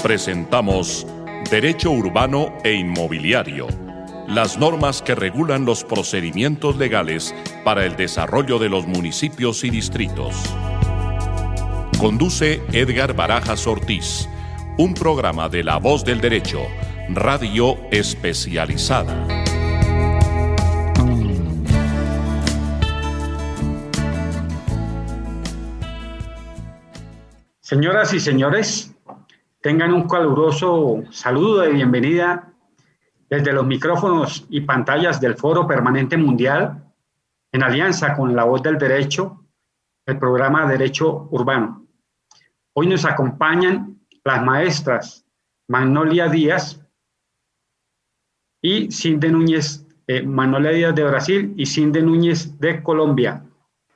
Presentamos Derecho Urbano e Inmobiliario, las normas que regulan los procedimientos legales para el desarrollo de los municipios y distritos. Conduce Edgar Barajas Ortiz, un programa de La Voz del Derecho, radio especializada. Señoras y señores, tengan un caluroso saludo de bienvenida desde los micrófonos y pantallas del Foro Permanente Mundial, en alianza con La Voz del Derecho, el programa Derecho Urbano. Hoy nos acompañan las maestras Magnolia Díaz y Cinde Núñez, Magnolia Díaz de Brasil e Cinde Núñez de Colômbia.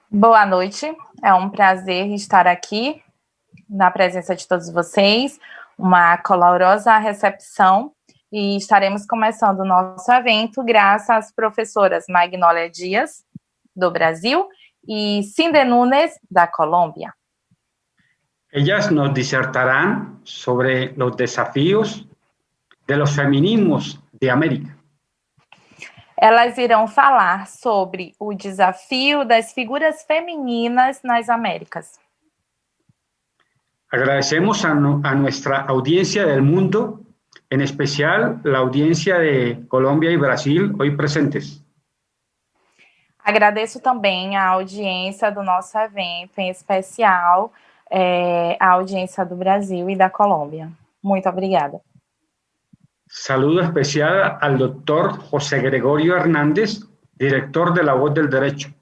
Boa noite, é um prazer estar aqui na presença de todos vocês, uma calorosa recepção, e estaremos começando o nosso evento graças às professoras Magnolia Díaz, do Brasil, e Cinde Núñez, da Colômbia. Ellas nos disertarán sobre los desafíos de los feminismos de América. Elas irão falar sobre o desafio das figuras femininas nas Américas. Agradecemos a nuestra audiencia del mundo, en especial la audiencia de Colombia y Brasil, hoy presentes. Agradeço também a audiência do nosso evento, em especial a audiência do Brasil e da Colômbia. Muito obrigada. Saludo especial al doctor José Gregorio Hernández, director de La Voz del Derecho.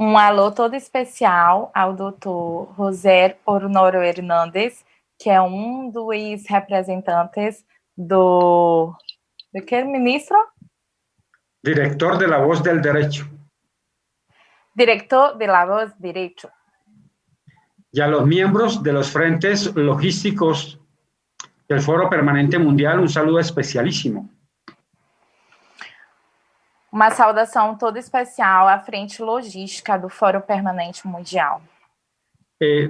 Um alô todo especial ao Dr. José Honório Hernández, que é um dos representantes do que ministro? Director de La Voz del Derecho. Director de La Voz del Derecho. Y a los miembros de los frentes logísticos del Foro Permanente Mundial, un saludo especialísimo. Uma saudação toda especial à frente logística do Fórum Permanente Mundial.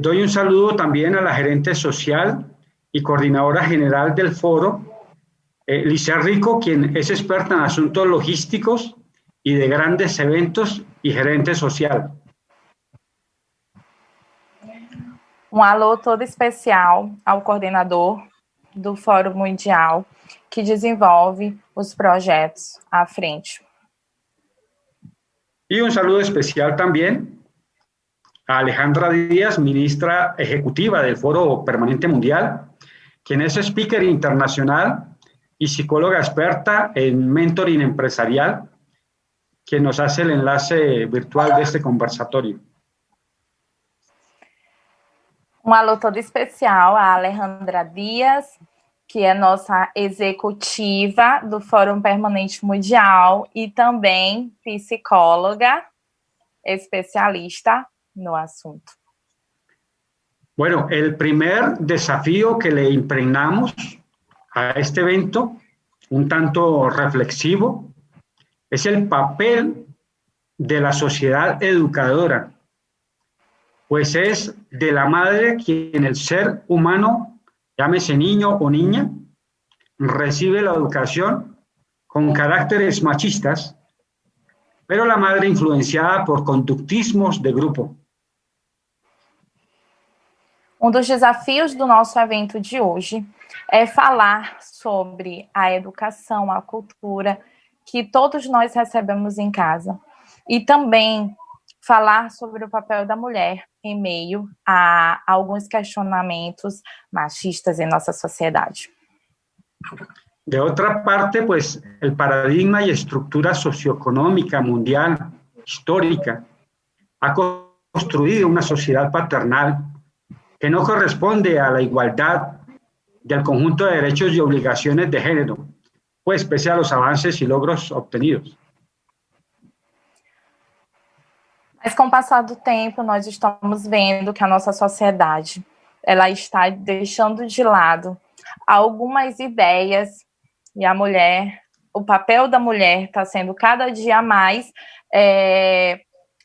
Doy un saludo también a la gerente social y coordinadora general del foro, Licia Rico, quien es experta en asuntos logísticos y de grandes eventos y gerente social. Um alô todo especial ao coordenador do Fórum Mundial, que desenvolve os projetos à frente. Y un saludo especial también a Alejandra Díaz, ministra ejecutiva del Foro Permanente Mundial, quien es speaker internacional y psicóloga experta en mentoring empresarial, quien nos hace el enlace virtual de este conversatorio. Um alô todo especial a Alejandra Díaz, que é nossa executiva do Fórum Permanente Mundial e também psicóloga, especialista no assunto. Bueno, el primer desafío que le impregnamos a este evento, un tanto reflexivo, es el papel de la sociedad educadora, pues es de la madre quien el ser humano, llámese niño o niña, recibe la educación con caracteres machistas, pero la madre influenciada por conductismos de grupo. Um dos desafios do nosso evento de hoje é falar sobre a educação, a cultura que todos nós recebemos em casa e também falar sobre o papel da mulher em meio a alguns questionamentos machistas em nossa sociedade. De otra parte, pues el paradigma y estructura socioeconómica mundial, histórica, ha construido una sociedad paternal que no corresponde a la igualdad del conjunto de derechos y obligaciones de género, pues pese a los avances y logros obtenidos. Mas com o passar do tempo, nós estamos vendo que a nossa sociedade ela está deixando de lado algumas ideias e a mulher, o papel da mulher está sendo cada dia mais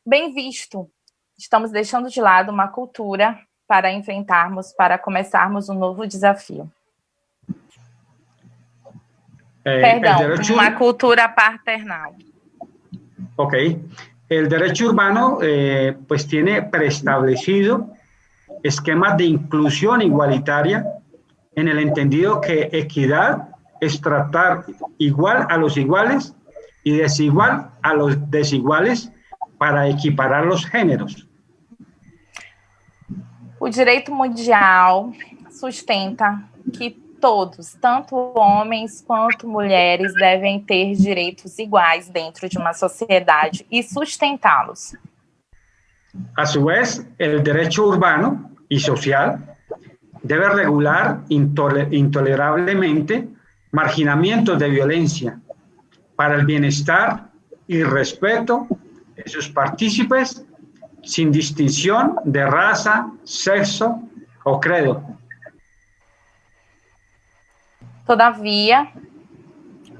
bem visto. Estamos deixando de lado uma cultura para enfrentarmos, para começarmos um novo desafio. Perdão, uma cultura paternal. Ok. El derecho urbano pues tiene preestablecido esquemas de inclusión igualitaria en el entendido que equidad es tratar igual a los iguales y desigual a los desiguales para equiparar los géneros. O direito mundial sustenta que todos, tanto homens quanto mulheres, devem ter direitos iguais dentro de uma sociedade e sustentá-los. A su vez, el derecho urbano y social debe regular intolerablemente marginamientos de violencia para el bienestar y respeto de sus partícipes sin distinción de raza, sexo o credo. Todavia,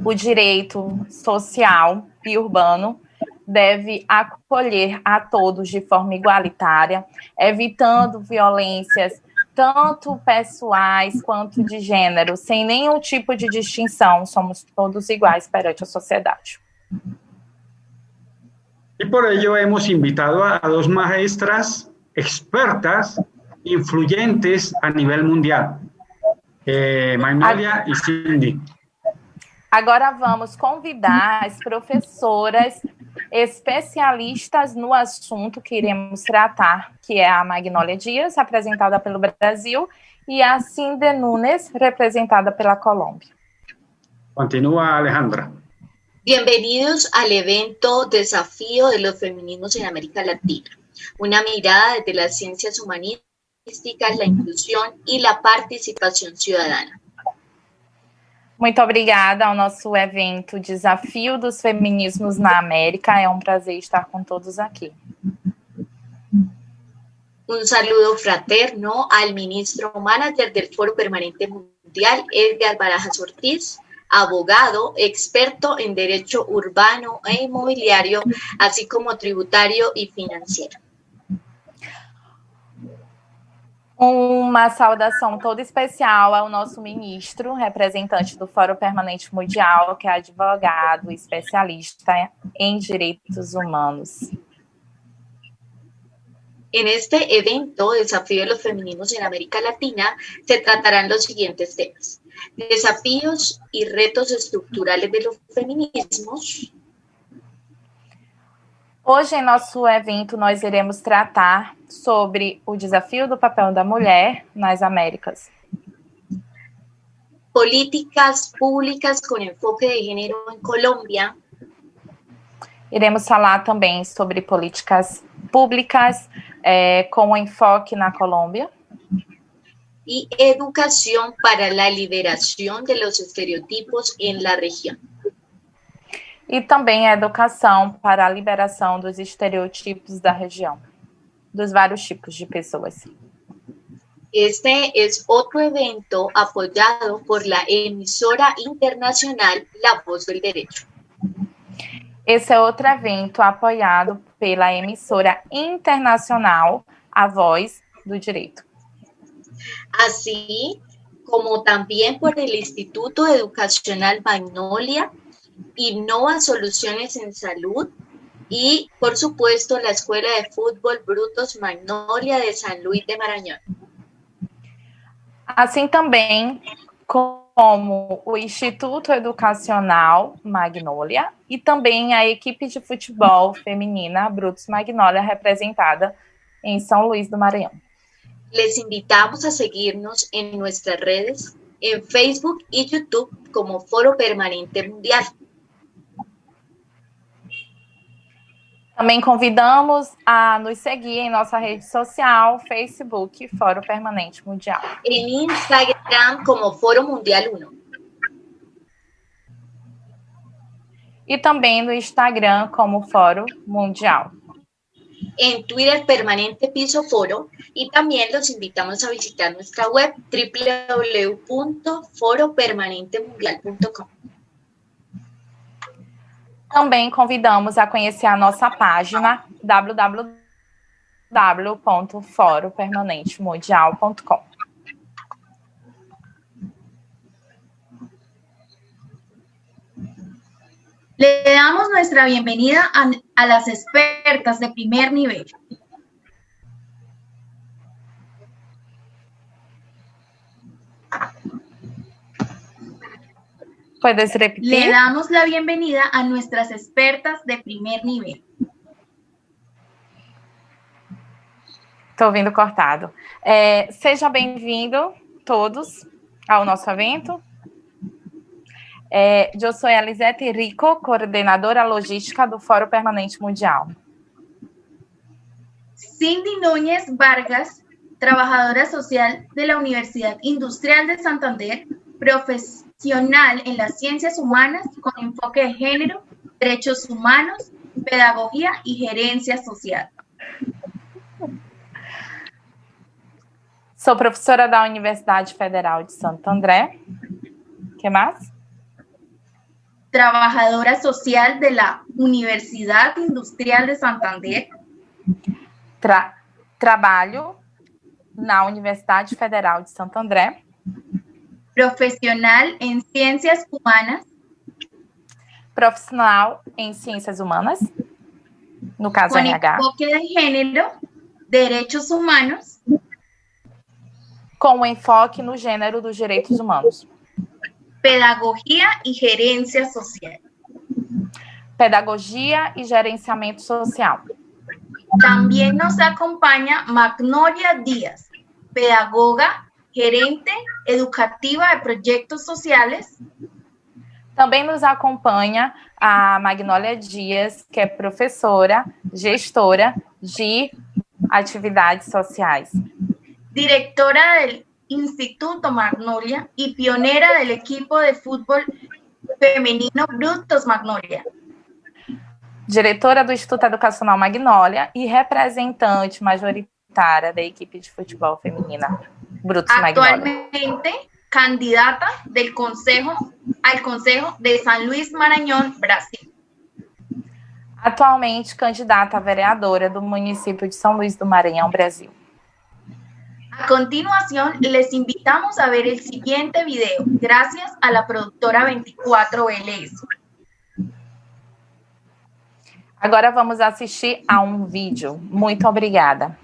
o direito social e urbano deve acolher a todos de forma igualitária, evitando violências tanto pessoais quanto de gênero, sem nenhum tipo de distinção. Somos todos iguais perante a sociedade. Y por ello hemos invitado a dos maestras expertas, influyentes a nivel mundial, Magnolia e Cindy. Agora vamos convidar as professoras especialistas no assunto que iremos tratar, que é a Magnolia Dias, representada pelo Brasil, e a Cindy Nunes, representada pela Colômbia. Continúa, Alejandra. Bienvenidos al evento Desafío de los Feminismos en América Latina, una mirada desde las ciencias humanísticas, la inclusión y la participación ciudadana. Muito obrigada ao nosso evento Desafio dos Feminismos na América. É um prazer estar com todos aqui. Un saludo fraterno al ministro manager del Foro Permanente Mundial, Edgar Barajas Ortiz, abogado, experto en derecho urbano e inmobiliario, así como tributario y financiero. Uma saudação toda especial ao nosso ministro, representante do Fórum Permanente Mundial, que é advogado, especialista em direitos humanos. En este evento, Desafío de los Feminismos en América Latina, se tratarán los siguientes temas: desafíos y retos estructurales de los feminismos. Hoje, em nosso evento, nós iremos tratar sobre o desafio do papel da mulher nas Américas. Políticas públicas con enfoque de género en Colombia. Iremos falar também sobre políticas públicas com enfoque na Colômbia. Y educación para la liberación de los estereotipos en la región. E também a educação para a liberação dos estereotipos da região, dos vários tipos de pessoas. Este es otro evento apoyado por la emisora internacional La Voz del Derecho. Esse é outro evento apoiado pela emissora internacional A Voz do Direito. Así como también por el Instituto Educacional Magnolia, Innova Soluciones en Salud y, por supuesto, la Escuela de Fútbol Brutos Magnolia de San Luis de Maranhão. Assim também como o Instituto Educacional Magnolia e também a equipe de futebol feminina Brutos Magnolia, representada em São Luís do Maranhão. Les invitamos a seguirnos en nuestras redes, en Facebook y YouTube como Foro Permanente Mundial. Também convidamos a nos seguir em nossa rede social, Facebook, Foro Permanente Mundial. En Instagram como Foro Mundial 1. E também no Instagram como Foro Mundial. En Twitter Permanente Piso Foro, y también los invitamos a visitar nuestra web www.foropermanentemundial.com. Também convidamos a conhecer a nossa página www.foropermanentemundial.com. Le damos nuestra bienvenida a las expertas de primer nivel. ¿Puedes repetir? Le damos la bienvenida a nuestras expertas de primer nivel. Estou ouvindo cortado. Seja bem-vindo todos ao nosso evento. Eu sou a Lisete Rico, coordenadora logística do Fórum Permanente Mundial. Cindy Núñez Vargas, trabajadora social de la Universidad Industrial de Santander, profesional en las ciencias humanas con enfoque de género, derechos humanos, pedagogía y gerencia social. Sou professora da Universidade Federal de Santo André. ¿Qué más? Trabajadora social de la Universidad Industrial de Santander. Trabalho na Universidade Federal de Santo André. Profesional en ciencias humanas. Profissional em ciências humanas, no caso con RH. Enfoque de género, derechos humanos. Com enfoque no gênero dos direitos humanos. Pedagogía y gerencia social. Pedagogia e gerenciamento social. También nos acompaña Magnolia Díaz, pedagoga, gerente educativa de proyectos sociales. Também nos acompanha a Magnólia Dias, que é professora, gestora de atividades sociais. Directora del Instituto Magnolia y pionera del equipo de fútbol femenino Brutos Magnolia. Diretora do Instituto Educacional Magnólia e representante majoritária da equipe de futebol feminina Brutos Magnólia. Actualmente candidata al Consejo de San Luis Maranhão, Brasil. Atualmente candidata a vereadora do município de São Luís do Maranhão, Brasil. A continuación, les invitamos a ver el siguiente video, gracias a la productora 24LS. Agora vamos assistir a um vídeo. Muito obrigada.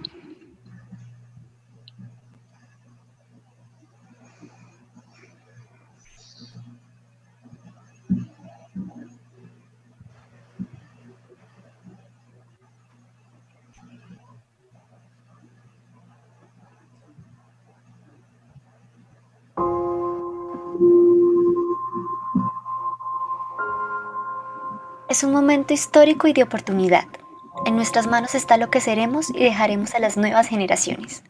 Es un momento histórico y de oportunidad. En nuestras manos está lo que seremos y dejaremos a las nuevas generaciones.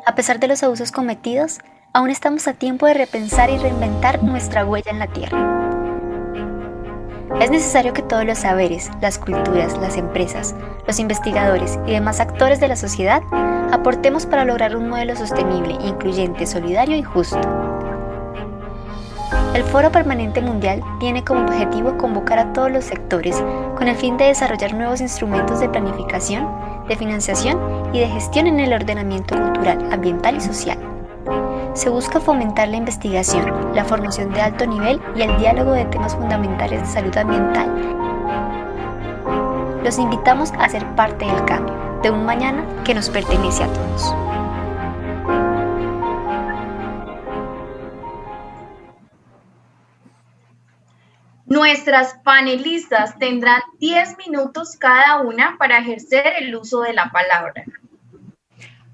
A pesar de los abusos cometidos, aún estamos a tiempo de repensar y reinventar nuestra huella en la Tierra. Es necesario que todos los saberes, las culturas, las empresas, los investigadores y demás actores de la sociedad aportemos para lograr un modelo sostenible, incluyente, solidario y justo. El Foro Permanente Mundial tiene como objetivo convocar a todos los sectores con el fin de desarrollar nuevos instrumentos de planificación, de financiación y de gestión en el ordenamiento cultural, ambiental y social. Se busca fomentar la investigación, la formación de alto nivel y el diálogo de temas fundamentales de salud ambiental. Los invitamos a ser parte del cambio, de un mañana que nos pertenece a todos. Nuestras panelistas tendrán 10 minutos cada una para ejercer el uso de la palabra.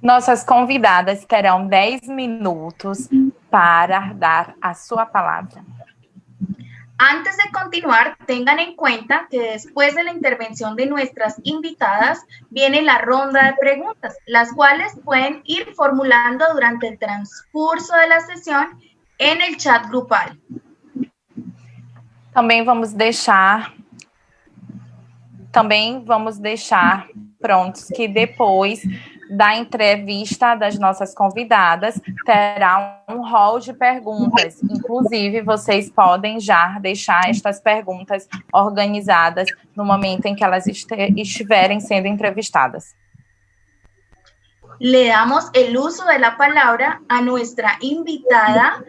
Nossas convidadas terão 10 minutos para dar a sua palavra. Antes de continuar, tengan en cuenta que después de la intervención de nuestras invitadas viene la ronda de preguntas, las cuales pueden ir formulando durante el transcurso de la sesión en el chat grupal. Também vamos deixar prontos que depois da entrevista das nossas convidadas terá um hall de perguntas. Inclusive, vocês podem já deixar estas perguntas organizadas no momento em que elas estiverem sendo entrevistadas. le damos el uso de la palabra a nuestra invitada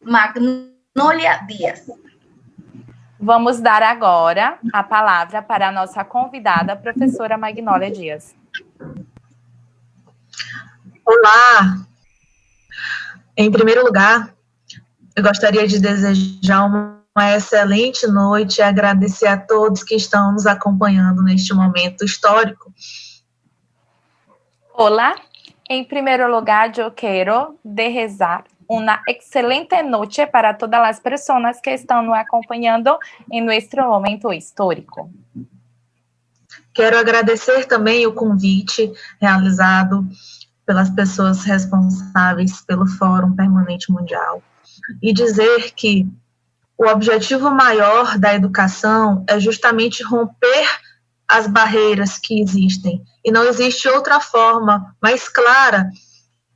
Magnólia Dias. Vamos dar agora a palavra para a nossa convidada, professora Magnólia Dias. Olá! Em primeiro lugar, eu gostaria de desejar uma excelente noite e agradecer a todos que estão nos acompanhando neste momento histórico. Olá! Em primeiro lugar, eu quero desejar uma excelente noite para todas as pessoas que estão nos acompanhando em nosso momento histórico. Quero agradecer também o convite realizado pelas pessoas responsáveis pelo Fórum Permanente Mundial e dizer que o objetivo maior da educação é justamente romper as barreiras que existem. E não existe outra forma mais clara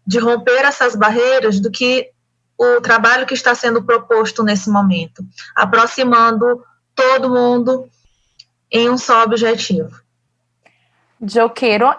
de romper essas barreiras do que o trabalho que está sendo proposto nesse momento, aproximando todo mundo em um só objetivo. Eu quero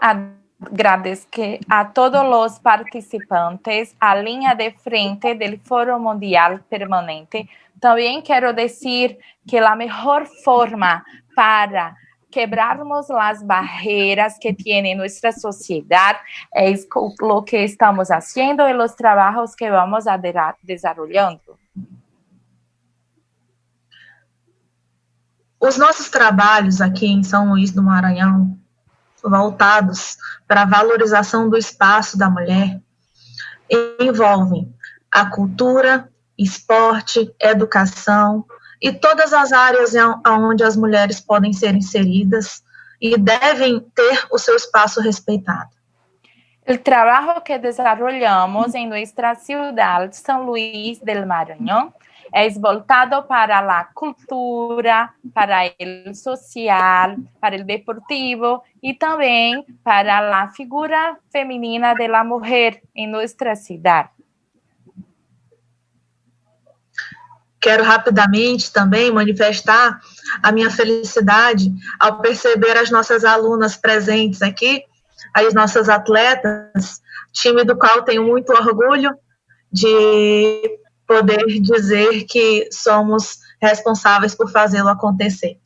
agradecer a todos os participantes, a linha de frente do Fórum Mundial Permanente. Também quero dizer que a melhor forma para quebrarmos as barreiras que tem nossa sociedade é o que estamos fazendo e os trabalhos que vamos a desenvolvendo. Os nossos trabalhos aqui em São Luís do Maranhão, voltados para a valorização do espaço da mulher, envolvem a cultura, esporte, educação e todas as áreas onde as mulheres podem ser inseridas e devem ter o seu espaço respeitado. O trabalho que desenvolvemos em nossa cidade, São Luís do Maranhão, é voltado para a cultura, para o social, para o deportivo e também para a figura feminina da mulher em nossa cidade. Quero rapidamente também manifestar a minha felicidade ao perceber as nossas alunas presentes aqui, as nossas atletas, time do qual tenho muito orgulho de poder dizer que somos responsáveis por fazê-lo acontecer.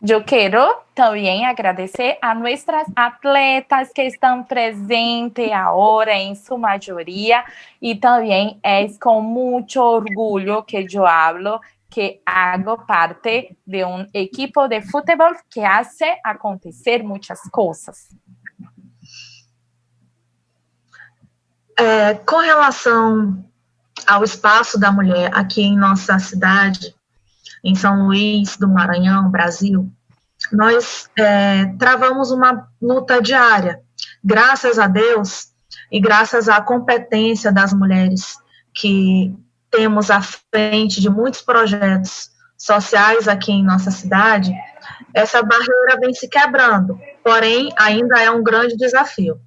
Eu quero também agradecer a nossas atletas que estão presentes agora, em sua maioria, e também é com muito orgulho que eu falo que hago parte de um equipo de futebol que faz acontecer muitas coisas. Com relação ao espaço da mulher aqui em nossa cidade, em São Luís do Maranhão, Brasil, nós travamos uma luta diária, graças a Deus e graças à competência das mulheres que temos à frente de muitos projetos sociais aqui em nossa cidade, essa barreira vem se quebrando, porém ainda é um grande desafio.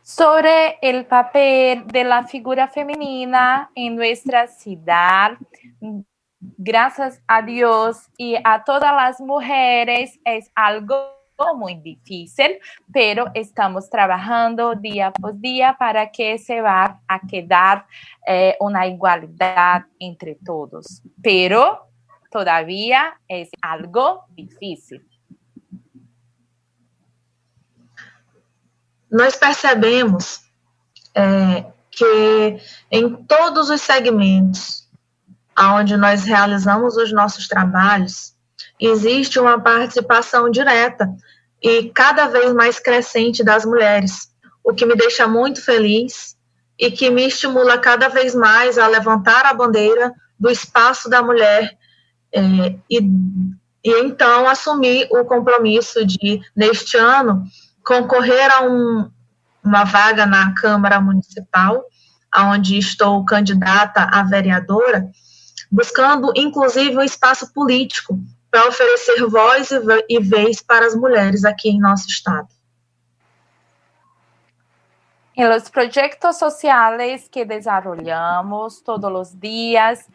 Sobre o papel da figura feminina em nossa cidade, graças a Deus e a todas as mulheres, é algo muito difícil, pero estamos trabalhando dia após dia para que se vá a quedar uma igualdade entre todos. Pero todavía é algo difícil. Nós percebemos que em todos os segmentos onde nós realizamos os nossos trabalhos, existe uma participação direta e cada vez mais crescente das mulheres, o que me deixa muito feliz e que me estimula cada vez mais a levantar a bandeira do espaço da mulher e então assumir o compromisso de, neste ano, concorrer a uma vaga na Câmara Municipal, onde estou candidata a vereadora, buscando, inclusive, um espaço político para oferecer voz e vez para as mulheres aqui em nosso estado. Em los proyectos sociales que desarrollamos todos los días,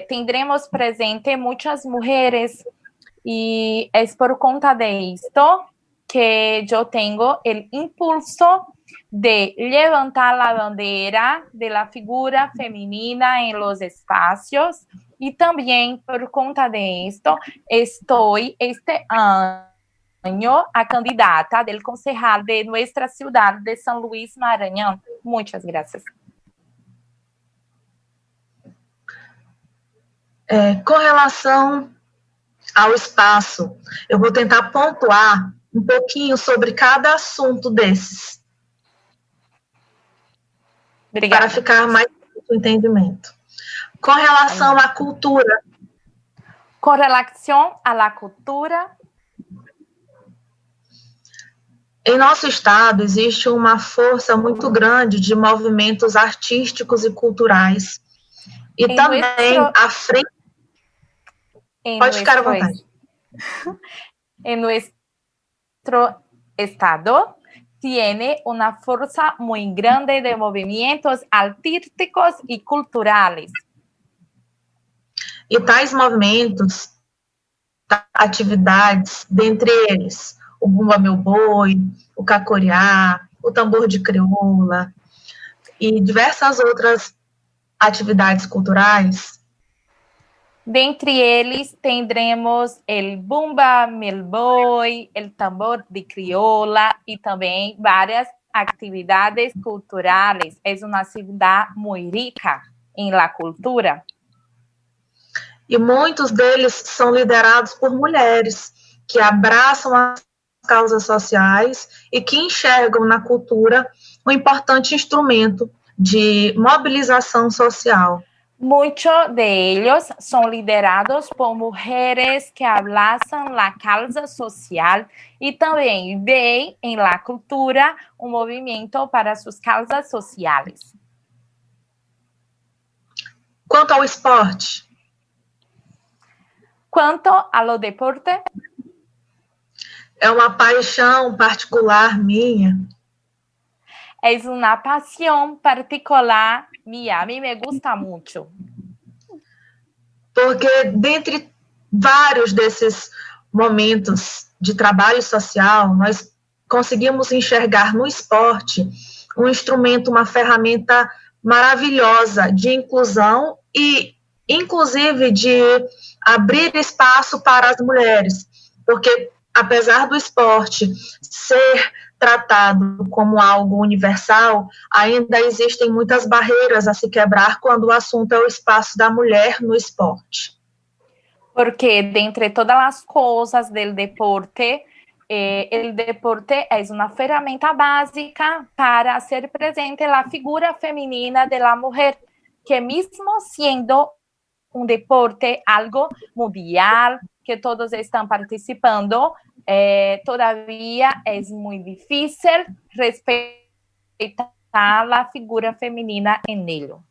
tendremos presente muchas mujeres y es por conta de esto que yo tengo el impulso de levantar la bandera de la figura femenina en los espacios y también por cuenta de esto estoy este año a candidata del concejal de nuestra ciudad de San Luis Maranhão. Muchas gracias. Com relação ao espaço, eu vou tentar pontuar um pouquinho sobre cada assunto desses. Obrigada. Para ficar mais fácil o entendimento. Com relação à cultura. Com relação à cultura. Em nosso estado, existe uma força muito grande de movimentos artísticos e culturais. E também à frente... Pode ficar à vontade. Em nuestro estado, tiene una fuerza muy grande de movimientos artísticos y culturales. E tais movimentos, atividades, dentre eles, o Bumba Meu Boi, o Cacoriá, o Tambor de Crioula e diversas outras atividades culturais. Dentre eles, tendremos el Bumba Meu Boi, el Tambor de Crioula e também várias atividades culturais. É uma cidade muito rica em la cultura. E muitos deles são liderados por mulheres que abraçam as causas sociais e que enxergam na cultura um importante instrumento de mobilização social. Muchos de ellos son liderados por mujeres que abrazan la causa social y también ven en la cultura un movimiento para sus causas sociales. Quanto ao esporte? Quanto ao deporte? É uma paixão particular minha. É uma paixão particular minha. A mim me gusta muito. Porque dentre vários desses momentos de trabalho social, nós conseguimos enxergar no esporte um instrumento, uma ferramenta maravilhosa de inclusão e, inclusive, de abrir espaço para as mulheres. Porque, apesar do esporte ser tratado como algo universal, ainda existem muitas barreiras a se quebrar quando o assunto é o espaço da mulher no esporte. Porque, dentre todas as coisas do deporte, o deporte é uma ferramenta básica para ser presente a figura feminina da mulher, que mesmo sendo um deporte algo mundial, que todos estão participando, todavía es muy difícil respetar a figura feminina en ello.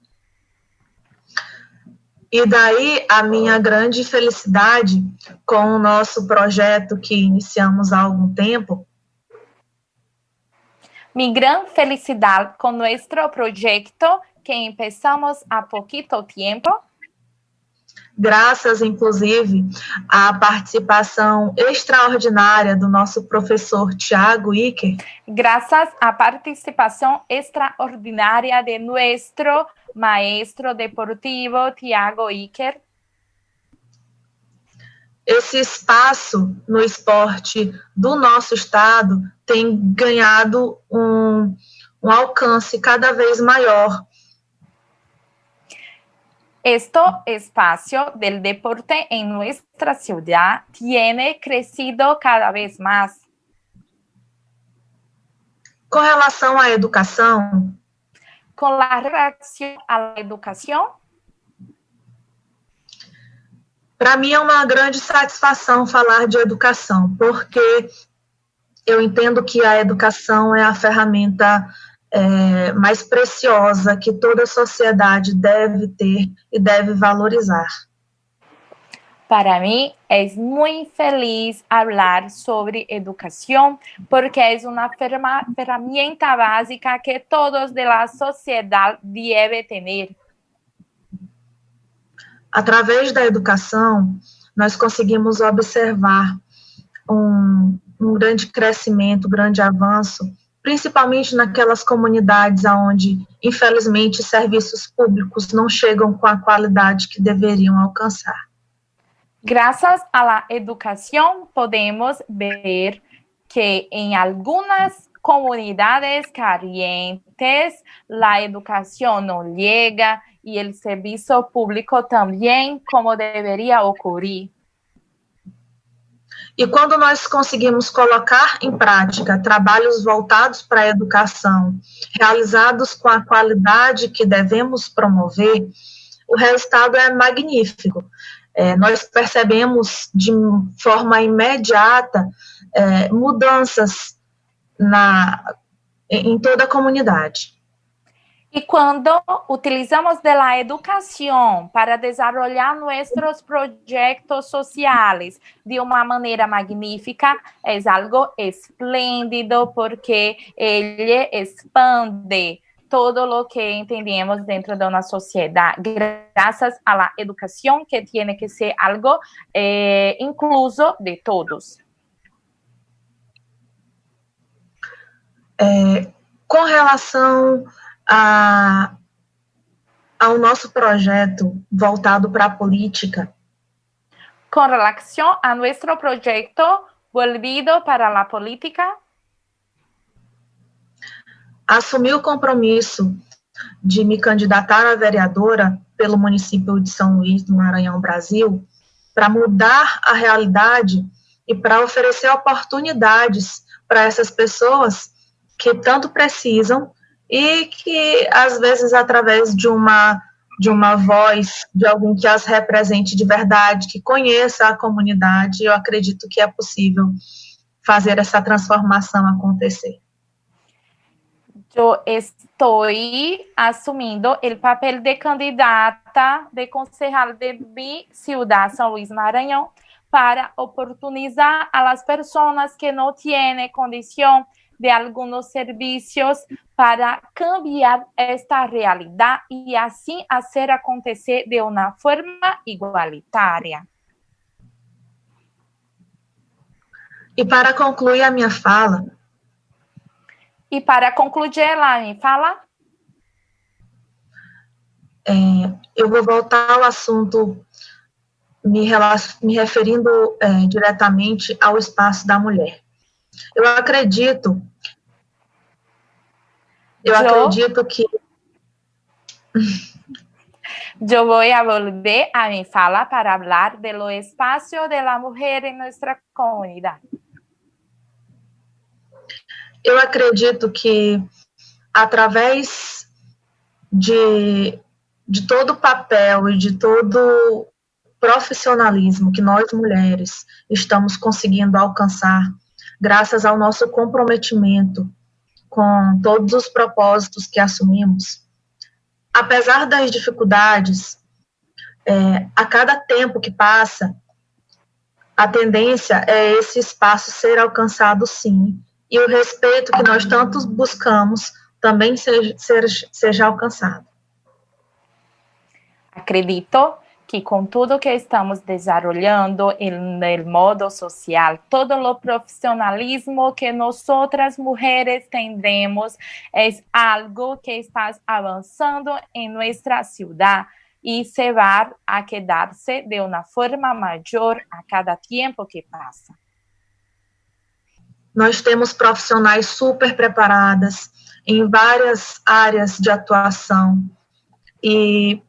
E daí a minha grande felicidade com o nosso projeto que iniciamos há algum tempo. Mi gran felicidad con nuestro proyecto que empezamos há poquito tiempo. Graças, inclusive, à participação extraordinária do nosso professor Tiago Iker. Graças à participação extraordinária de nosso maestro deportivo Tiago Iker. Esse espaço no esporte do nosso estado tem ganhado um alcance cada vez maior. Este espacio del deporte en nuestra ciudad tiene crecido cada vez más. Com relação à educação? Con la relación a la educación? Para mim é uma grande satisfação falar de educação, porque eu entendo que a educação é a ferramenta mais preciosa que toda sociedade deve ter e deve valorizar. Para mí es muy feliz hablar sobre educación porque es una herramienta básica que todos de la sociedad deben tener. Através da educação, nós conseguimos observar um grande crescimento, grande avanço, principalmente naquelas comunidades onde, infelizmente, serviços públicos não chegam com a qualidade que deveriam alcançar. Gracias a la educación podemos ver que en algunas comunidades carentes la educación no llega y el servicio público también como debería ocurrir. E quando nós conseguimos colocar em prática trabalhos voltados para a educação, realizados com a qualidade que devemos promover, o resultado é magnífico. Nós percebemos de forma imediata mudanças em toda a comunidade. Y cuando utilizamos de la educación para desarrollar nuestros proyectos sociales de una manera magnífica, es algo espléndido porque él expande todo lo que entendemos dentro de una sociedad, gracias a la educación que tiene que ser algo incluso de todos. Com relação ao nosso projeto voltado para a política. Com relação a nosso projeto volvido para a política, assumi o compromisso de me candidatar a vereadora pelo município de São Luís do Maranhão, Brasil, para mudar a realidade e para oferecer oportunidades para essas pessoas que tanto precisam e que, às vezes, através de uma voz, de alguém que as represente de verdade, que conheça a comunidade, eu acredito que é possível fazer essa transformação acontecer. Eu estou assumindo o papel de candidata de concejal de mi ciudad, São Luís Maranhão, para oportunizar a las personas que no tienen condición de algunos servicios para cambiar esta realidad y así hacer acontecer de una forma igualitária. E para concluir a minha fala, eu vou voltar ao assunto me referindo diretamente ao espaço da mulher. Eu acredito que... Eu vou volver a minha fala para falar do espaço da mulher em nossa comunidade. Eu acredito que, através de todo o papel e de todo o profissionalismo que nós, mulheres, estamos conseguindo alcançar, graças ao nosso comprometimento com todos os propósitos que assumimos, apesar das dificuldades, a cada tempo que passa, a tendência é esse espaço ser alcançado, sim, e o respeito que nós tanto buscamos também seja alcançado. Acredito que com tudo que estamos desarrollando no modo social, todo o profissionalismo que nosotras mulheres tendremos é algo que está avançando em nossa cidade e se vai a quedar-se de uma forma maior a cada tempo que passa. Nós temos profissionais super preparadas em várias áreas de atuação e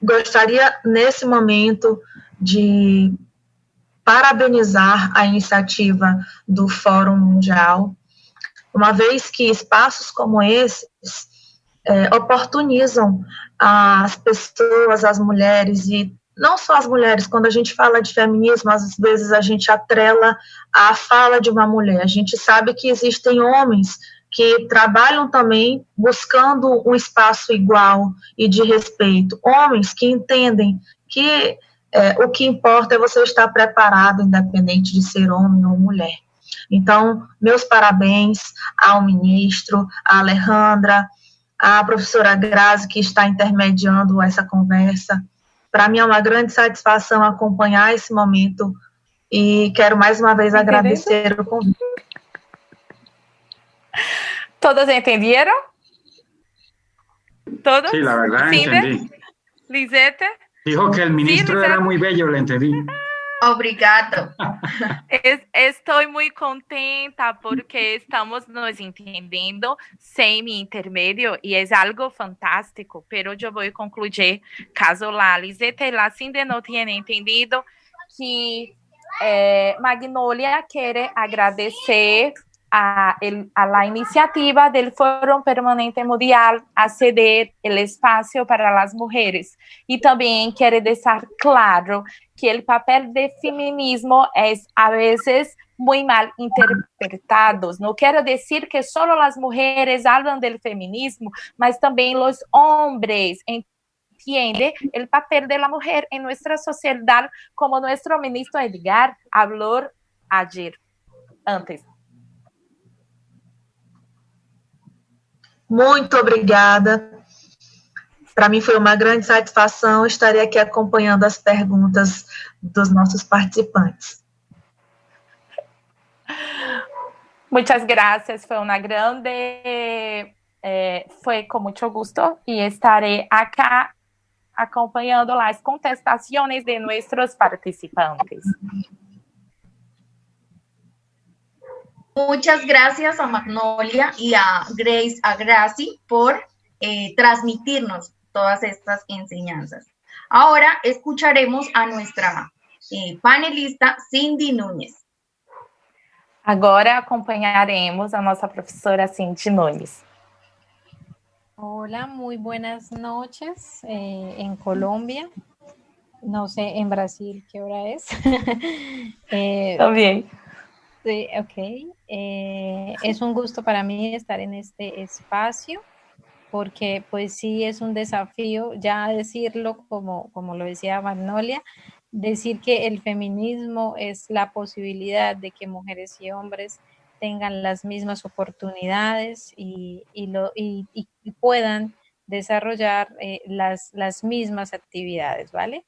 gostaria, nesse momento, de parabenizar a iniciativa do Fórum Mundial, uma vez que espaços como esses oportunizam as pessoas, as mulheres, e não só as mulheres, quando a gente fala de feminismo, às vezes a gente atrela a fala de uma mulher. A gente sabe que existem homens que trabalham também buscando um espaço igual e de respeito. Homens que entendem que o que importa é você estar preparado, independente de ser homem ou mulher. Então, meus parabéns ao ministro, à Alejandra, à professora Grazi, que está intermediando essa conversa. Para mim é uma grande satisfação acompanhar esse momento e quero mais uma vez agradecer o convite. ¿Todos entendieron? ¿Todos? Sí, la verdad entendí. Lisette? Dijo que el ministro era muy bello, le entendí. Obrigado. Estoy muy contenta porque estamos nos entendendo sem mi intermedio y es algo fantástico, pero yo voy a concluir, caso la Lisette y la Cindy no tienen entendido, que Magnolia quiere agradecer a la iniciativa del Foro Permanente Mundial a ceder el espacio para las mujeres. Y también quiere dejar claro que el papel del feminismo es a veces muy mal interpretado. No quiero decir que solo las mujeres hablan del feminismo, mas también los hombres entiende el papel de la mujer en nuestra sociedad, como nuestro ministro Edgar habló ayer, antes. Muito obrigada. Para mim foi uma grande satisfação. Estarei aqui acompanhando as perguntas dos nossos participantes. Muchas gracias. Fue una grande... fue con mucho gusto y estaré acá acompañando las contestaciones de nuestros participantes. Muchas gracias a Magnolia y a Grace Agraci por transmitirnos todas estas enseñanzas. Ahora escucharemos a nuestra panelista Cindy Núñez. Agora acompanharemos a nossa professora Cindy Nunes. Hola, muy buenas noches en Colombia. No sé en Brasil qué hora es. También. Sí, ok. Es un gusto para mí estar en este espacio porque pues sí es un desafío ya decirlo como lo decía Magnolia, decir que el feminismo es la posibilidad de que mujeres y hombres tengan las mismas oportunidades y puedan desarrollar las mismas actividades, ¿vale?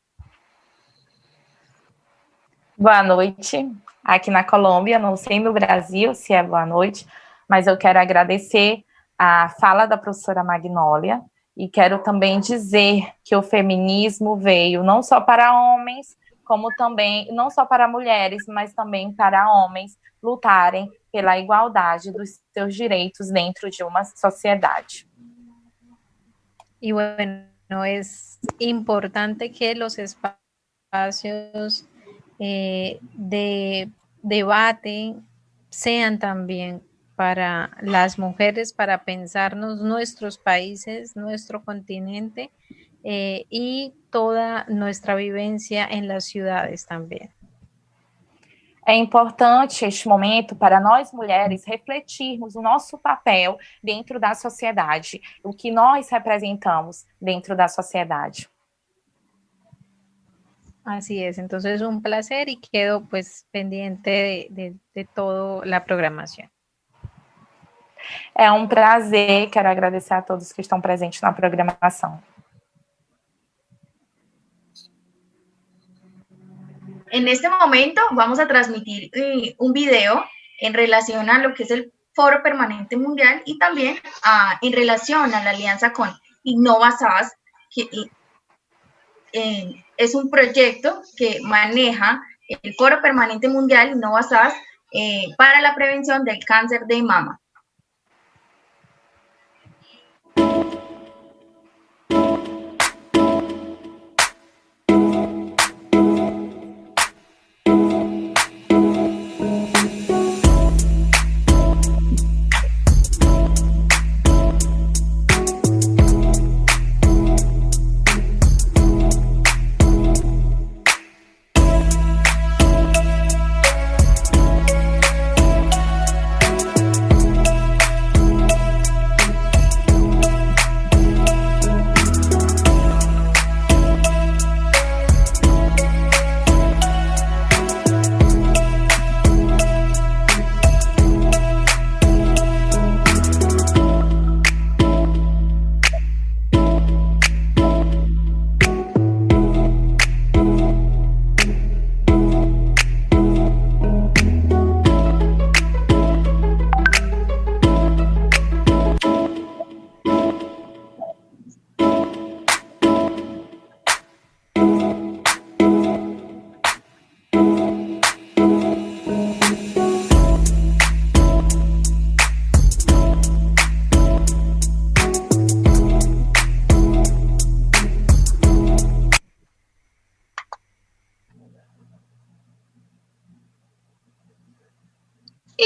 Boa noite, aqui na Colômbia, não sei no Brasil se é boa noite, mas eu quero agradecer a fala da professora Magnólia e quero também dizer que o feminismo veio não só para homens, como também, não só para mulheres, mas também para homens lutarem pela igualdade dos seus direitos dentro de uma sociedade. Y bueno, es importante que los espacios de debate sean también para las mujeres, para pensarnos nuestros países, nuestro continente y toda nuestra vivencia en las ciudades também. É importante este momento para nós mulheres refletirmos o nosso papel dentro da sociedade, o que nós representamos dentro da sociedade. Así es, entonces un placer y quedo pues pendiente de toda la programación. É um prazer, quero agradecer a todos que estão presentes na programação. En este momento vamos a transmitir un video en relación a lo que es el Foro Permanente Mundial y también en relación a la alianza con InnovaSAS, que es un proyecto que maneja el Foro Permanente Mundial InnovaSAS para la prevención del cáncer de mama.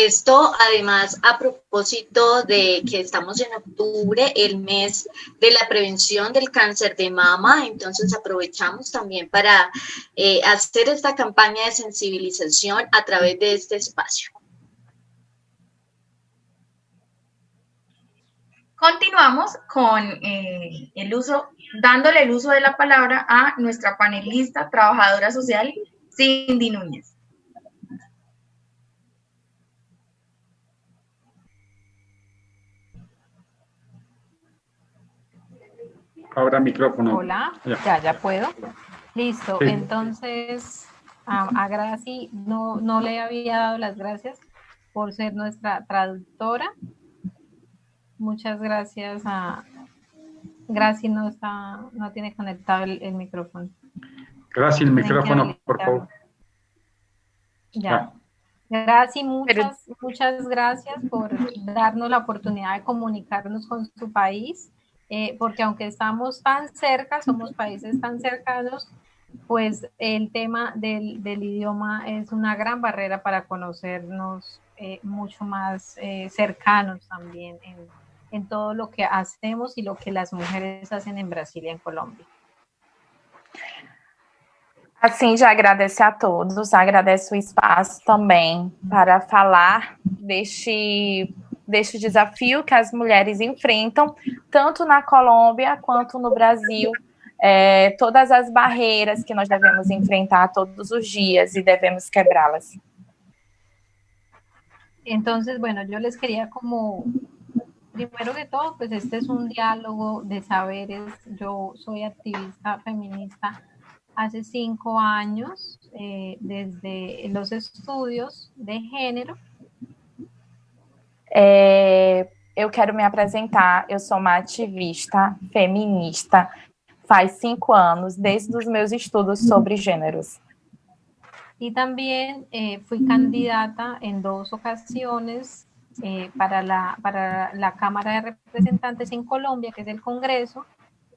Esto además a propósito de que estamos en octubre, el mes de la prevención del cáncer de mama, entonces aprovechamos también para hacer esta campaña de sensibilización a través de este espacio. Continuamos con dándole el uso de la palabra a nuestra panelista, trabajadora social, Cindy Núñez. Ahora micrófono. Hola, ya puedo. Listo, sí. Entonces a Graci no le había dado las gracias por ser nuestra traductora. Muchas gracias a Graci, no tiene conectado el micrófono. Graci, el micrófono, por favor. Ya. Graci, muchas gracias por darnos la oportunidad de comunicarnos con su país, porque aunque estamos tan cerca, somos países tan cercanos, pues el tema del idioma es una gran barrera para conocernos mucho más cercanos también en todo lo que hacemos y lo que las mujeres hacen en Brasil y en Colômbia. Assim, já agradecer a todos, agradeço o espaço também para falar deste desafio que as mulheres enfrentam, tanto na Colômbia quanto no Brasil, todas as barreiras que nós devemos enfrentar todos os dias e devemos quebrá-las. Entonces, bueno, yo les quería primero que todo, pues este es un diálogo de saberes. Yo soy activista feminista hace 5 años, desde los estudios de género. Eu quero me apresentar, eu sou uma ativista feminista faz 5 anos, desde os meus estudos sobre gêneros. Y también fui candidata en 2 ocasiones para la Cámara de Representantes en Colombia, que es el Congreso,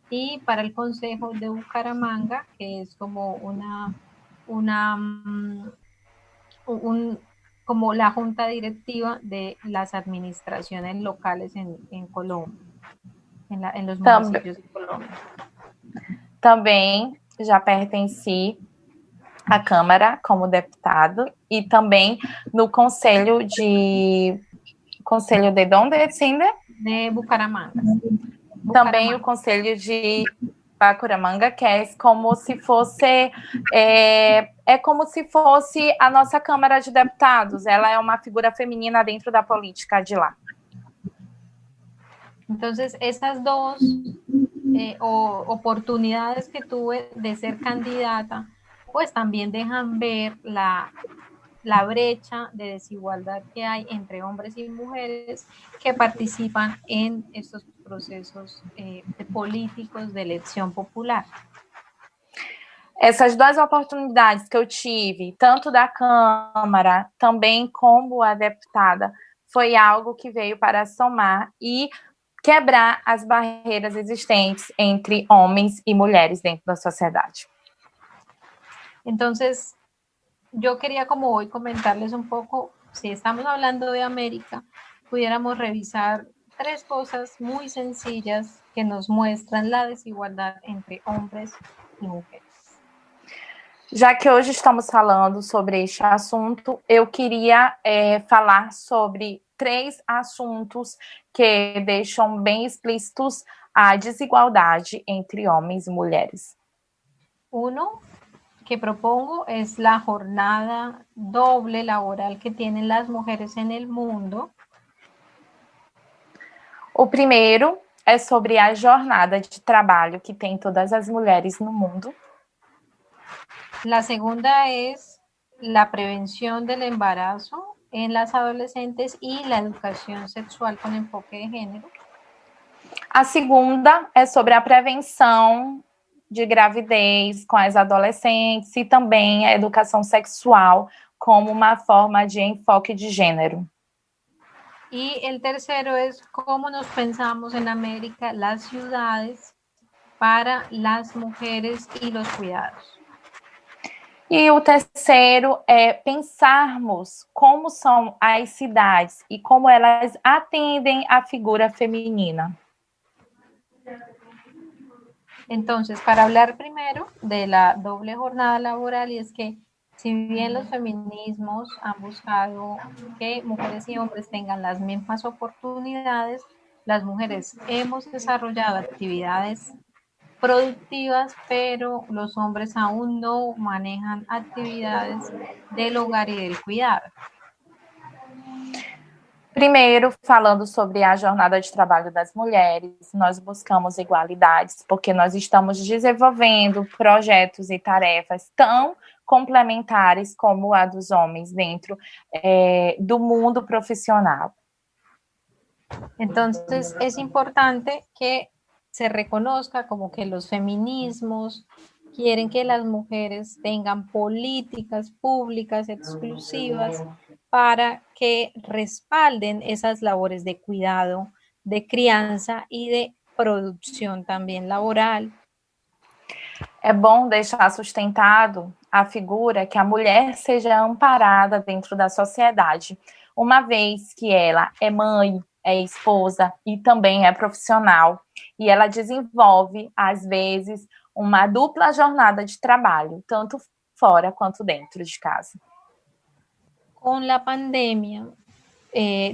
y para el Consejo de Bucaramanga, que es como como la junta directiva de las administraciones locales en Colombia, en los municipios de Colombia. Também já pertenci à Câmara como deputado e também no Conselho de onde, Cindy? De Bucaramanga. Também o Conselho de Bucaramanga, que é como se fosse como se fosse a nossa Câmara de Deputados. Ela é uma figura feminina dentro da política de lá. Entonces, esas 2 oportunidades que tuve de ser candidata, pues también dejan ver la brecha de desigualdad que hay entre hombres y mujeres que participan en estos procesos políticos de eleição popular. Essas 2 oportunidades que eu tive, tanto da Câmara, também como a deputada, foi algo que veio para somar e quebrar as barreiras existentes entre homens e mulheres dentro da sociedade. Entonces, yo quería como hoy comentarles un poco, si estamos hablando de América, pudiéramos revisar 3 cosas muy sencillas que nos muestran la desigualdad entre hombres y mujeres. Já que hoje estamos falando sobre este assunto, eu queria falar sobre 3 assuntos que deixam bem explícitos a desigualdade entre homens e mulheres. Uno que propongo es la jornada doble laboral que tienen las mujeres en el mundo. O primeiro é sobre a jornada de trabalho que tem todas as mulheres no mundo. La segunda es la prevención del embarazo en las adolescentes y la educación sexual con enfoque de género. A segunda é sobre a prevenção de gravidez com as adolescentes e também a educação sexual como uma forma de enfoque de gênero. Y el tercero es cómo nos pensamos en América las ciudades para las mujeres y los cuidados. E o terceiro é pensarmos como são as cidades e como elas atendem a figura feminina. Entonces, para hablar primero de la doble jornada laboral, y es que si bien los feminismos han buscado que mujeres y hombres tengan las mismas oportunidades, las mujeres hemos desarrollado actividades productivas, pero los hombres aún no manejan actividades del hogar e del cuidado. Primeiro, falando sobre a jornada de trabalho das mulheres, nós buscamos igualdades, porque nós estamos desenvolvendo projetos e tarefas tão complementares como a dos homens dentro do mundo profissional. Entonces, es importante que se reconozca como que los feminismos quieren que las mujeres tengan políticas públicas exclusivas para que respalden esas labores de cuidado, de criança e de produção também laboral. É bom deixar sustentado a figura que a mulher seja amparada dentro da sociedade, uma vez que ela é mãe, é esposa e também é profissional, e ela desenvolve, às vezes, uma dupla jornada de trabalho, tanto fora quanto dentro de casa. Con la pandemia,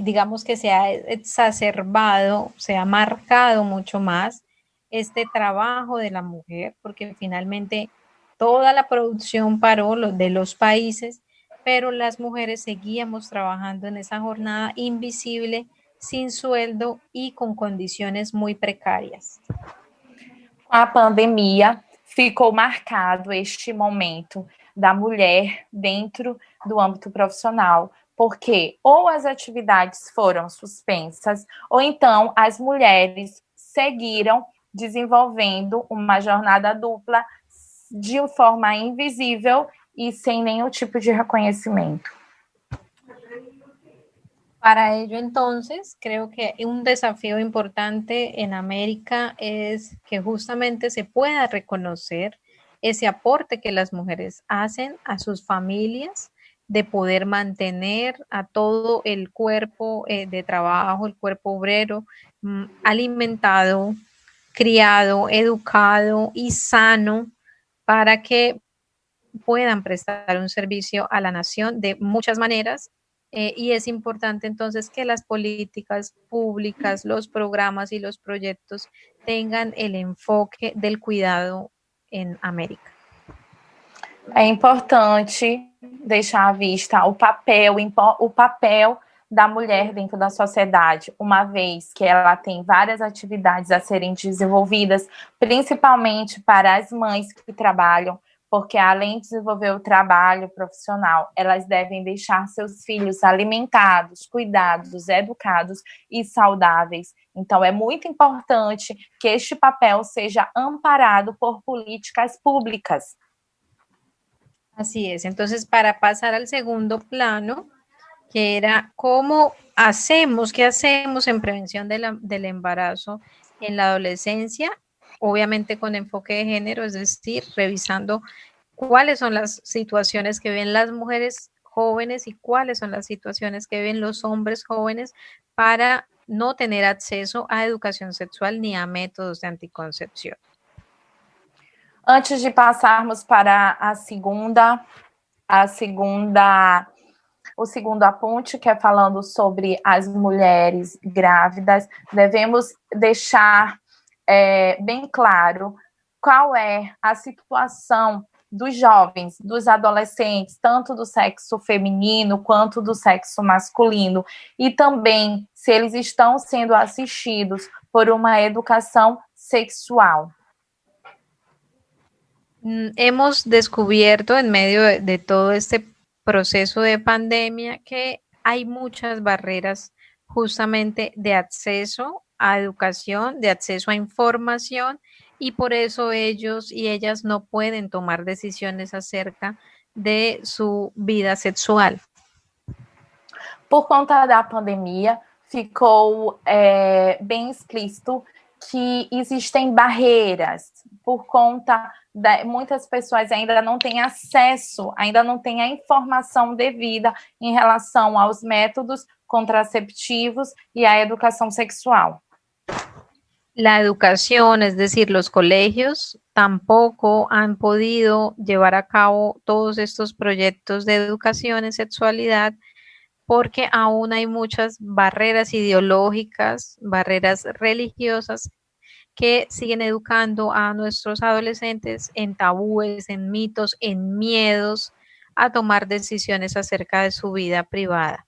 digamos que se ha exacerbado, se ha marcado mucho más este trabajo de la mujer, porque finalmente toda la producción paró de los países, pero las mujeres seguíamos trabajando en esa jornada invisible, sin sueldo y con condiciones muy precarias. A pandemia ficou marcado este momento da mulher dentro do âmbito profissional, porque ou as atividades foram suspensas, ou então as mulheres seguiram desenvolvendo uma jornada dupla de forma invisível e sem nenhum tipo de reconhecimento. Para ello, entonces, creo que un desafío importante en América es que justamente se pueda reconocer ese aporte que las mujeres hacen a sus familias, de poder mantener a todo el cuerpo de trabajo, el cuerpo obrero, alimentado, criado, educado y sano para que puedan prestar un servicio a la nación de muchas maneras. Y es importante entonces que las políticas públicas, los programas y los proyectos tengan el enfoque del cuidado en América. É importante deixar à vista o papel da mulher dentro da sociedade, uma vez que ela tem várias atividades a serem desenvolvidas, principalmente para as mães que trabalham, porque além de desenvolver o trabalho profissional, elas devem deixar seus filhos alimentados, cuidados, educados e saudáveis. Então, é muito importante que este papel seja amparado por políticas públicas. Así es. Entonces, para pasar al segundo plano, que era cómo hacemos, qué hacemos en prevención del embarazo en la adolescencia, obviamente con enfoque de género, es decir, revisando cuáles son las situaciones que ven las mujeres jóvenes y cuáles son las situaciones que ven los hombres jóvenes para no tener acceso a educación sexual ni a métodos de anticoncepción. Antes de passarmos para o segundo aponte, que é falando sobre as mulheres grávidas, devemos deixar bem claro qual é a situação dos jovens, dos adolescentes, tanto do sexo feminino quanto do sexo masculino, e também se eles estão sendo assistidos por uma educação sexual. Hemos descubierto en medio de todo este proceso de pandemia que hay muchas barreras justamente de acceso a educación, de acceso a información, y por eso ellos y ellas no pueden tomar decisiones acerca de su vida sexual. Por conta da pandemia, ficou bem explícito que existem barreiras por conta muitas pessoas ainda não têm acesso, ainda não têm a informação devida em relação aos métodos contraceptivos y a educación sexual. La educación, es decir, los colegios tampoco han podido llevar a cabo todos estos proyectos de educación en sexualidad porque aún hay muchas barreras ideológicas, barreras religiosas que siguen educando a nuestros adolescentes en tabúes, en mitos, en miedos a tomar decisiones acerca de su vida privada.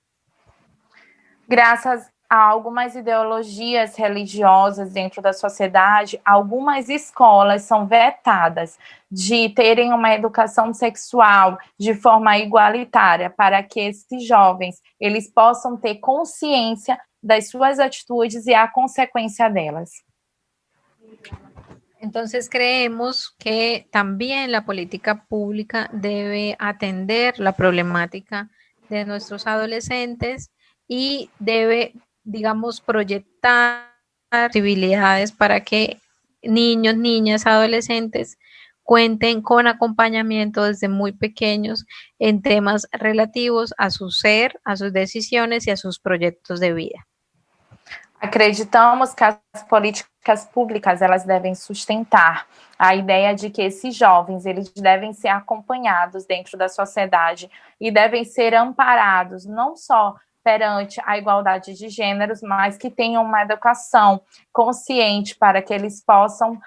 Graças a algumas ideologias religiosas dentro da sociedade, algumas escolas são vetadas de terem uma educação sexual de forma igualitária para que esses jovens eles possam ter consciência das suas atitudes e a consequência delas. Entonces creemos que también la política pública debe atender la problemática de nuestros adolescentes y debe, digamos, proyectar posibilidades para que niños, niñas, adolescentes cuenten con acompañamiento desde muy pequeños en temas relativos a su ser, a sus decisiones y a sus proyectos de vida. Acreditamos que as políticas públicas elas devem sustentar a ideia de que esses jovens eles devem ser acompanhados dentro da sociedade e devem ser amparados não só perante a igualdade de gêneros, mas que tenham uma educação consciente para que eles possam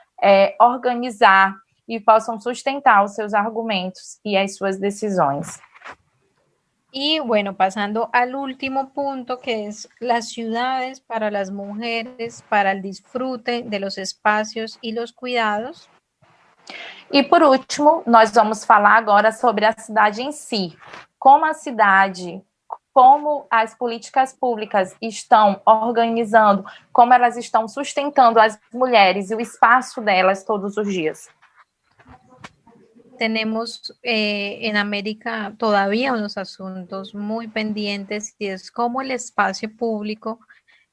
organizar e possam sustentar os seus argumentos e as suas decisões. Y bueno, pasando al último punto, que es las ciudades para las mujeres, para el disfrute de los espacios y los cuidados. E por último, nós vamos falar agora sobre a cidade em si. Como a cidade, como as políticas públicas estão organizando, como elas estão sustentando as mulheres e o espaço delas todos os dias. Tenemos en América todavía unos asuntos muy pendientes y es cómo el espacio público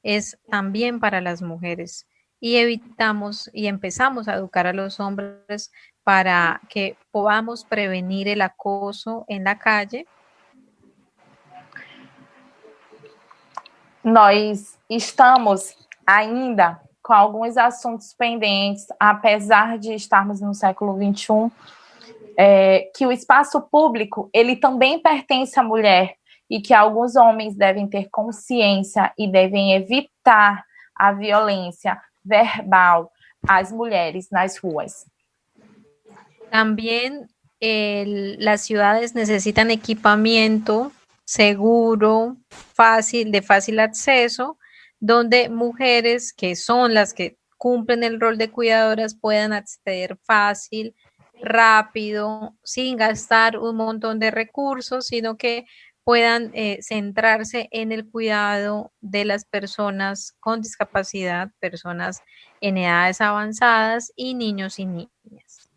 es también para las mujeres y evitamos y empezamos a educar a los hombres para que podamos prevenir el acoso en la calle. Nós estamos ainda com alguns assuntos pendentes, apesar de estarmos no século XXI, que o espaço público, ele também pertence à mulher e que alguns homens devem ter consciência e devem evitar a violência verbal às mulheres nas ruas. También las ciudades necesitan equipamiento seguro, de fácil acceso, donde mujeres que son las que cumplen el rol de cuidadoras puedan acceder fácil, rápido, sin gastar un montón de recursos, sino que puedan centrarse en el cuidado de las personas con discapacidad, personas en edades avanzadas y niños y niñas.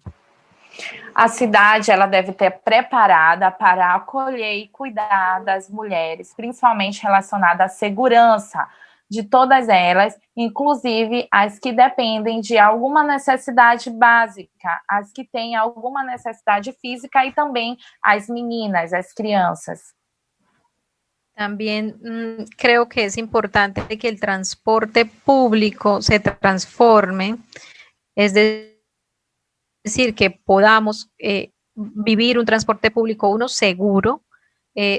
A cidade ela deve ter preparada para acolher e cuidar das mulheres, principalmente relacionada à segurança de todas elas, inclusive as que dependem de alguma necessidade básica, as que têm alguma necessidade física e também as meninas, as crianças. También creo que es importante que el transporte público se transforme, es decir, que podamos vivir un transporte público, uno seguro,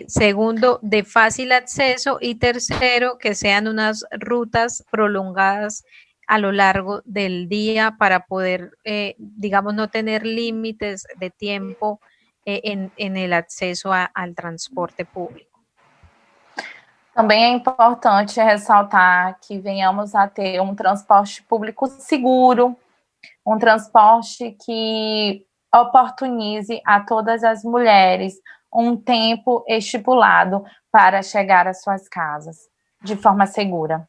segundo, de fácil acceso y tercero, que sean unas rutas prolongadas a lo largo del día para poder, digamos, no tener límites de tiempo en el acceso al transporte público. Também é importante ressaltar que venhamos a ter um transporte público seguro, um transporte que oportunize a todas as mulheres um tempo estipulado para chegar às suas casas de forma segura.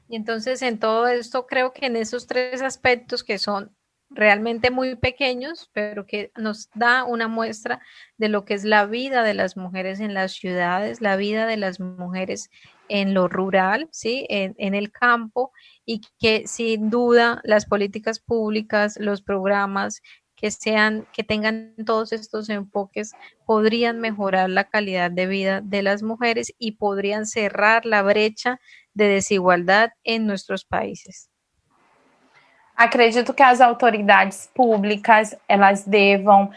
Y entonces en todo esto creo que en esos tres aspectos que son realmente muy pequeños, pero que nos da una muestra de lo que es la vida de las mujeres en las ciudades, la vida de las mujeres en lo rural, ¿sí? En el campo, y que sin duda las políticas públicas, los programas que tengan todos estos enfoques podrían mejorar la calidad de vida de las mujeres y podrían cerrar la brecha de desigualdad en nuestros países. Acredito que as autoridades públicas, elas devam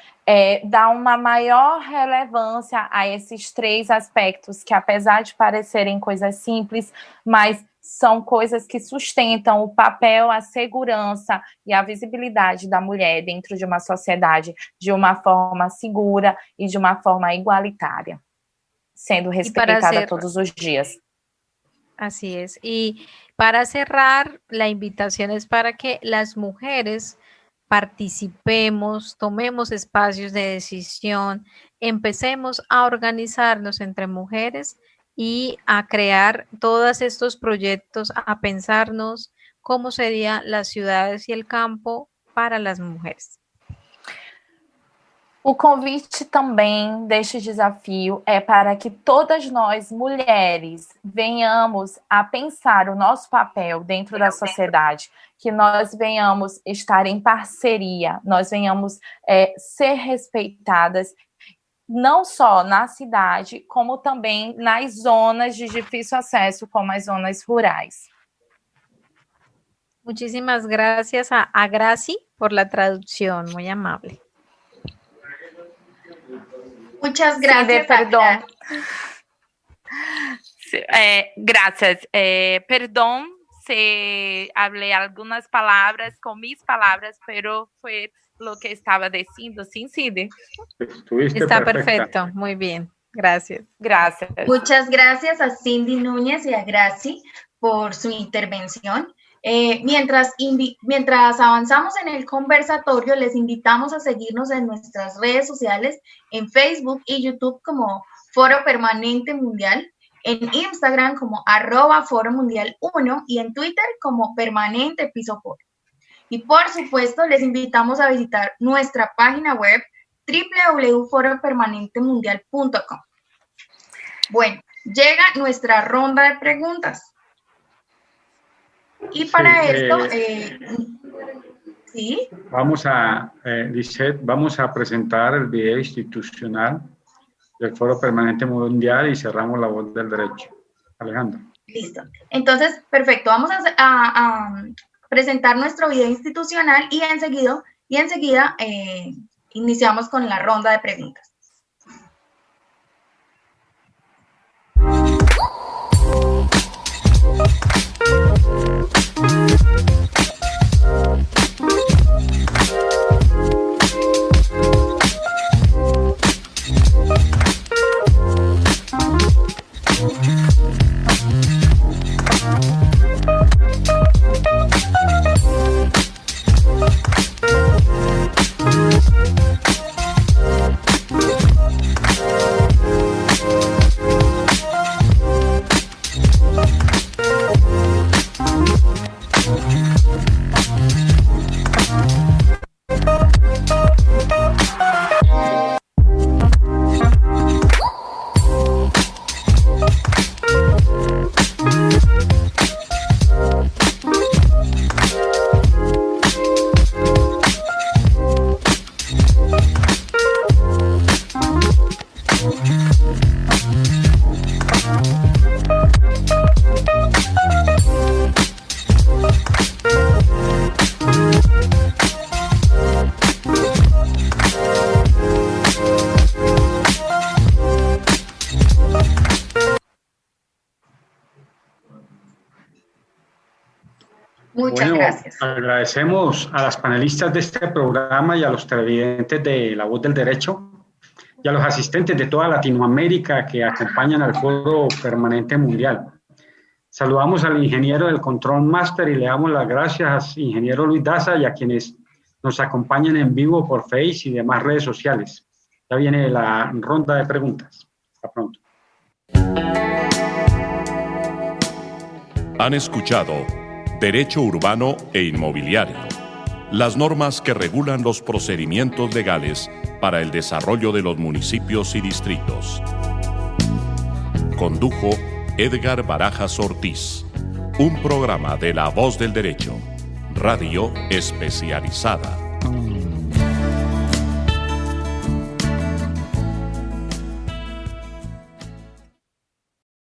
dar uma maior relevância a esses 3 aspectos, que apesar de parecerem coisas simples, mas são coisas que sustentam o papel, a segurança e a visibilidade da mulher dentro de uma sociedade de uma forma segura e de uma forma igualitária, sendo respeitada todos os dias. Así es. Y para cerrar, la invitación es para que las mujeres participemos, tomemos espacios de decisión, empecemos a organizarnos entre mujeres y a crear todos estos proyectos, a pensarnos cómo serían las ciudades y el campo para las mujeres. O convite também deste desafio é para que todas nós, mulheres, venhamos a pensar o nosso papel dentro da sociedade, que nós venhamos estar em parceria, nós venhamos ser respeitadas, não só na cidade, como também nas zonas de difícil acesso, como as zonas rurais. Muchísimas gracias a Graci por la traducción, muy amable. Muchas gracias. Sí, perdón. Gracias. Perdón si hablé algunas palabras con mis palabras, pero fue lo que estaba diciendo, sin Cide. Está perfecto, muy bien. Gracias. Gracias. Muchas gracias a Cindy Núñez y a Graci por su intervención. Mientras avanzamos en el conversatorio, les invitamos a seguirnos en nuestras redes sociales, en Facebook y YouTube como Foro Permanente Mundial, en Instagram como @foromundial1 y en Twitter como Permanente Piso Foro. Y por supuesto, les invitamos a visitar nuestra página web www.foropermanentemundial.com. Bueno, llega nuestra ronda de preguntas. Y para esto, ¿sí? Vamos a, Lisette, vamos a presentar el video institucional del Foro Permanente Mundial y cerramos La Voz del Derecho. Alejandra. Listo. Entonces, perfecto. Vamos a presentar nuestro video institucional y enseguida iniciamos con la ronda de preguntas. Muchas gracias. Agradecemos a las panelistas de este programa y a los televidentes de La Voz del Derecho y a los asistentes de toda Latinoamérica que acompañan al Foro Permanente Mundial. Saludamos al ingeniero del Control Master y le damos las gracias al ingeniero Luis Daza y a quienes nos acompañan en vivo por Face y demás redes sociales. Ya viene la ronda de preguntas. Hasta pronto. Han escuchado Derecho Urbano e Inmobiliario, las normas que regulan los procedimientos legales para el desarrollo de los municipios y distritos. Condujo Edgar Barajas Ortiz, un programa de La Voz del Derecho, radio especializada.